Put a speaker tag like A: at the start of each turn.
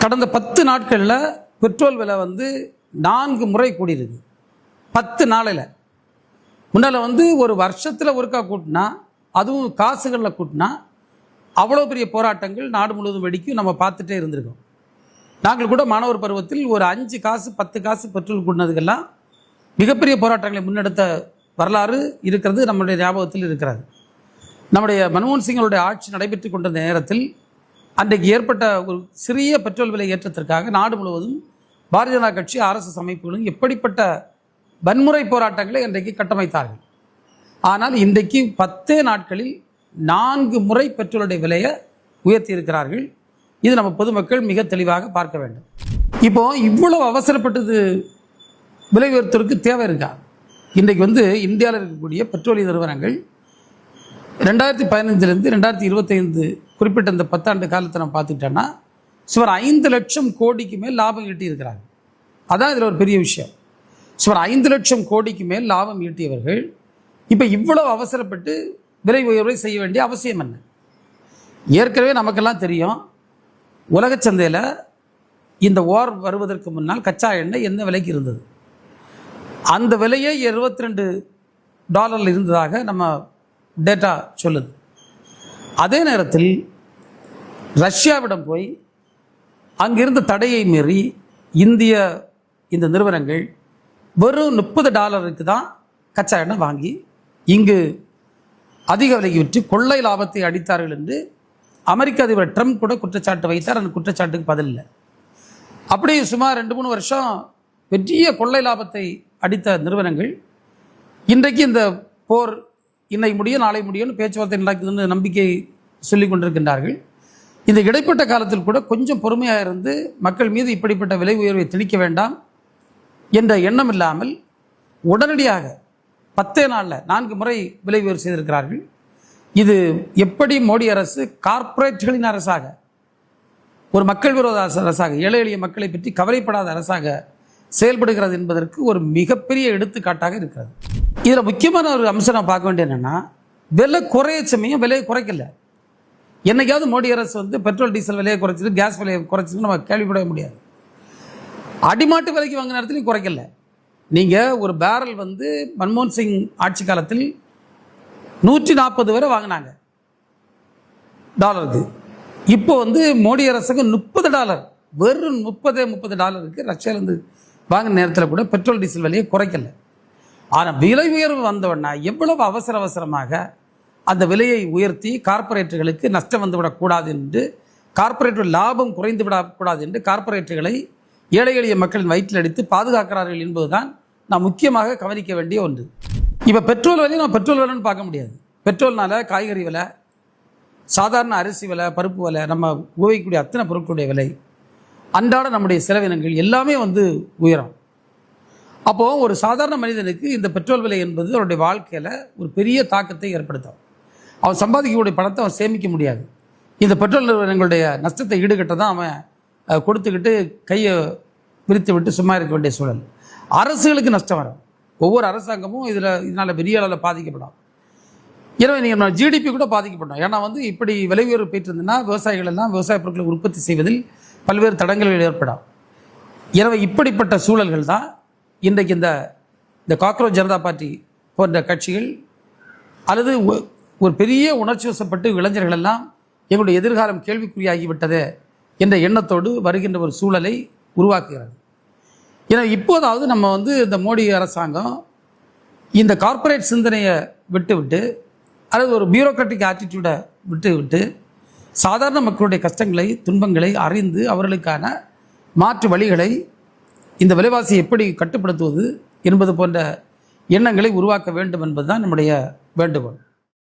A: கடந்த 10 நாட்களில் பெட்ரோல் விலை 4 முறை கூடியிருக்கு. 10 நாளில். முன்னால் ஒரு வருஷத்தில் ஒருக்கா கூட்டினா, அதுவும் காசுகளில் கூட்டினா அவ்வளோ பெரிய போராட்டங்கள் நாடு முழுவதும் வெடிக்கும் நம்ம பார்த்துட்டே இருந்திருக்கோம். நாங்கள் கூட மாணவர் பருவத்தில் ஒரு 5 காசு 10 காசு பெட்ரோல் கூட்டினதுக்கெல்லாம் மிகப்பெரிய போராட்டங்களை முன்னெடுத்த வரலாறு இருக்கிறது, நம்முடைய ஞாபகத்தில் இருக்கிறது. நம்முடைய மன்மோகன் சிங்களுடைய ஆட்சி நடைபெற்று கொண்டிருந்த நேரத்தில் அன்றைக்கு ஏற்பட்ட ஒரு சிறிய பெட்ரோல் விலை ஏற்றத்திற்காக நாடு முழுவதும் பாரதிய ஜனதா கட்சி RSS அமைப்புகளும் எப்படிப்பட்ட வன்முறை போராட்டங்களை இன்றைக்கு கட்டமைத்தார்கள். ஆனால் இன்றைக்கு 10 நாட்களில் 4 முறை பெட்ரோலுடைய விலையை உயர்த்தி இருக்கிறார்கள். இது நம்ம பொதுமக்கள் மிக தெளிவாக பார்க்க வேண்டும். இப்போ இவ்வளவு அவசரப்பட்டது விலை உயர்த்தலுக்கு தேவை இருக்கா? இன்றைக்கு இந்தியாவில் இருக்கக்கூடிய பெட்ரோலிய நிறுவனங்கள் 2015 2025 குறிப்பிட்ட இந்த 10 ஆண்டு காலத்தை நம்ம பார்த்துக்கிட்டோன்னா சுமார் 5 லட்சம் கோடிக்கு மேல் லாபம் ஈட்டி இருக்கிறாங்க. அதான் இதில் ஒரு பெரிய விஷயம். சுமார் 5 லட்சம் கோடிக்கு மேல் லாபம் ஈட்டியவர்கள் இப்போ இவ்வளவு அவசரப்பட்டு விலை உயர்வை செய்ய வேண்டிய அவசியம் என்ன? ஏற்கனவே நமக்கெல்லாம் தெரியும், உலக சந்தையில் இந்த வார் வருவதற்கு முன்னால் கச்சா எண்ணெய் எந்த விலைக்கு இருந்தது. அந்த விலையே $22 இருந்ததாக நம்ம டேட்டா சொல்லுது. அதே நேரத்தில் ரஷ்யாவிடம் போய் அங்கிருந்த தடையை மீறி இந்திய இந்த நிறுவனங்கள் வெறும் $30 தான் கச்சா எண்ணெய் வாங்கி இங்கு அதிக விலைக்கு விற்று கொள்ளை லாபத்தை அடித்தார்கள் என்று அமெரிக்க அதிபர் ட்ரம்ப் கூட குற்றச்சாட்டு வைத்தார். அந்த குற்றச்சாட்டுக்கு பதில் இல்லை. அப்படி சுமார் 2-3 வருஷம் பெரிய கொள்ளை லாபத்தை அடித்த நிறுவனங்கள் இன்றைக்கு இந்த போர் இன்னைக்கு முடியும் நாளை முடியும்னு பேச்சுவார்த்தை நடக்குதுன்னு நம்பிக்கை சொல்லி கொண்டிருக்கின்றார்கள். இந்த இடைப்பட்ட காலத்தில் கூட கொஞ்சம் பொறுமையாக இருந்து மக்கள் மீது இப்படிப்பட்ட விலை உயர்வை திணிக்க வேண்டாம் என்ற எண்ணம் இல்லாமல் உடனடியாக 10 நாளில் 4 முறை விலை உயர்வு செய்திருக்கிறார்கள். இது எப்படி மோடி அரசு கார்ப்பரேட்டுகளின் அரசாக, ஒரு மக்கள் விரோத அரசாக, ஏழை எளிய மக்களை பற்றி கவலைப்படாத அரசாக செயல்படுகிறது என்பதற்கு ஒரு மிகப்பெரிய எடுத்துக்காட்டாக இருக்கிறது. இதில் முக்கியமான ஒரு அம்சம் நான் பார்க்க வேண்டிய என்னென்னா, விலை குறைய சமயம் விலையை குறைக்கல. என்னைக்காவது மோடி அரசு பெட்ரோல் டீசல் விலையை குறைச்சிட்டு கேஸ் விலையை குறைச்சிட்டு நம்ம கேள்விப்பட முடியாது. அடிமாட்டு விலைக்கு வாங்கின நேரத்துலையும் குறைக்கல. நீங்கள் ஒரு பேரல் மன்மோகன் சிங் ஆட்சி காலத்தில் 140 வரை வாங்கினாங்க டாலருக்கு. இப்போ மோடி அரசுக்கு $30, வெறும் $30 ரஷ்யாவிலேருந்து வாங்கின நேரத்தில் கூட பெட்ரோல் டீசல் விலையை குறைக்கல. ஆனால் விலை உயர்வு வந்தோடனே எவ்வளவு அவசரமாக அந்த விலையை உயர்த்தி கார்ப்பரேட்டுகளுக்கு நஷ்டம் வந்துவிடக்கூடாது என்று, கார்ப்பரேட்டு லாபம் குறைந்து விடக்கூடாது என்று கார்ப்பரேட்டுகளை ஏழை எளிய மக்களின் வயிற்றில் அடித்து பாதுகாக்கிறார்கள் என்பதுதான் நான் முக்கியமாக கவனிக்க வேண்டிய ஒன்று. இப்போ பெட்ரோல் விலையை நம்ம பெட்ரோல் விலைன்னு பார்க்க முடியாது. பெட்ரோல்னால காய்கறி விலை, சாதாரண அரிசி விலை, பருப்பு விலை, நம்ம உபயோகிக்கக்கூடிய அத்தனை பொருட்களுடைய விலை, அன்றாட நம்முடைய செலவினங்கள் எல்லாமே உயரும். அப்போது ஒரு சாதாரண மனிதனுக்கு இந்த பெட்ரோல் விலை என்பது அவருடைய வாழ்க்கையில் ஒரு பெரிய தாக்கத்தை ஏற்படுத்தும். அவன் சம்பாதிக்கக்கூடிய பணத்தை அவன் சேமிக்க முடியாது. இந்த பெட்ரோல் நிறுவனங்களுடைய நஷ்டத்தை ஈடுகட்ட தான் அவன் கொடுத்துக்கிட்டு கையை விரித்து விட்டு சும்மா இருக்க வேண்டிய சூழல். அரசுகளுக்கு நஷ்டம் வரும். ஒவ்வொரு அரசாங்கமும் இதனால் பெரிய அளவில் பாதிக்கப்படும். எனவே நீங்கள் GDP கூட பாதிக்கப்படும். ஏன்னா இப்படி விலை உயர்வு போயிட்டு இருந்ததுன்னா விவசாயிகள் எல்லாம் விவசாய பொருட்களை உற்பத்தி செய்வதில் பல்வேறு தடங்கல்கள் ஏற்படும். எனவே இப்படிப்பட்ட சூழல்கள் தான் இன்றைக்கு இந்த காக்ரோச் ஜனதா பார்ட்டி போன்ற கட்சிகள் அல்லது ஒரு பெரிய உணர்ச்சி வசப்பட்டு இளைஞர்கள் எல்லாம் எங்களுடைய எதிர்காலம் கேள்விக்குறியாகிவிட்டது என்ற எண்ணத்தோடு வருகின்ற ஒரு சூழலை உருவாக்குகிறது. ஏன்னா இப்போதாவது நம்ம இந்த மோடி அரசாங்கம் இந்த கார்ப்பரேட் சிந்தனையை விட்டு அல்லது ஒரு பியூரோக்ராட்டிக் ஆட்டிடியூடை விட்டு சாதாரண மக்களுடைய கஷ்டங்களை துன்பங்களை அறிந்து அவர்களுக்கான மாற்று வழிகளை, இந்த விலைவாசியை எப்படி கட்டுப்படுத்துவது என்பது போன்ற எண்ணங்களை உருவாக்க வேண்டும் என்பதுதான் நம்முடைய வேண்டுகோள்.